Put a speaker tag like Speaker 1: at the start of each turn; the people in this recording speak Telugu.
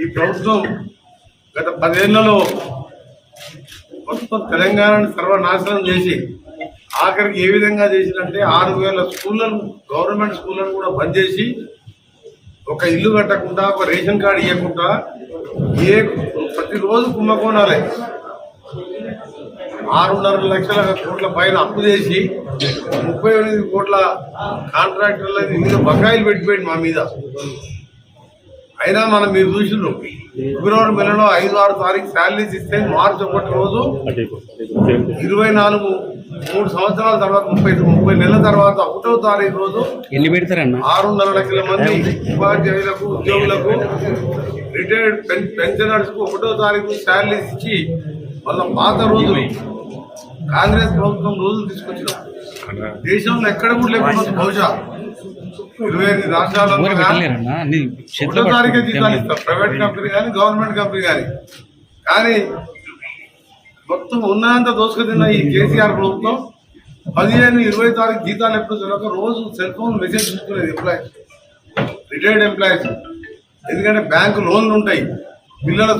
Speaker 1: ఈ ప్రభుత్వం గత 10 ఏళ్లలో మొత్తం తెలంగాణను సర్వనాశనం చేసి ఆఖరికి ఏ విధంగా చేసిందంటే 6,000 స్కూళ్లను గవర్నమెంట్ స్కూళ్లను కూడా బంద్ చేసి ఒక ఇల్లు కట్టకుండా ఒక రేషన్ కార్డు ఇవ్వకుండా ప్రతిరోజు కుంభకోణాలే 6.5 లక్షల కోట్ల పైన అప్పు చేసి 38 కోట్ల కాంట్రాక్టర్ల మీద బకాయిలు పెట్టిపోయింది మా మీద. అయినా మనం మీరు చూసిండ్రు ఫిబ్రవరి నెలలో 5-6 తారీఖు శాలరీస్ ఇస్తే మార్చి 1 రోజు 3 సంవత్సరాల తర్వాత 30 నెలల తర్వాత 1వ తారీఖు రోజు
Speaker 2: ఎన్ని పెడతారన్న
Speaker 1: 6.5 లక్షల మంది ఉపాధ్యాయులకు ఉద్యోగులకు రిటైర్డ్ పెన్షనర్స్ కు 1వ తారీఖు శాలరీస్ ఇచ్చి వాళ్ళ పాత రోజులు కాంగ్రెస్ ప్రభుత్వం రోజులు తీసుకొచ్చినాం. దేశంలో ఎక్కడ కూడా లేకుండా బహుశా 25 రాష్ట్రాలలో 1వ తారీఖే జీతాలు ఇస్తారు, ప్రైవేట్ కంపెనీ కానీ గవర్నమెంట్ కంపెనీ కానీ మొత్తం ఉన్నంత దోసుకుతిన్న ఈ కేసీఆర్ ప్రభుత్వం 15-20 తారీఖు జీతాలు ఎప్పుడు తెలియక రోజు సెల్ ఫోన్ మెసేజ్ చూసుకునేది ఎంప్లాయీస్, రిటైర్డ్ ఎంప్లాయీస్. ఎందుకంటే బ్యాంకు లోన్లు ఉంటాయి, పిల్లల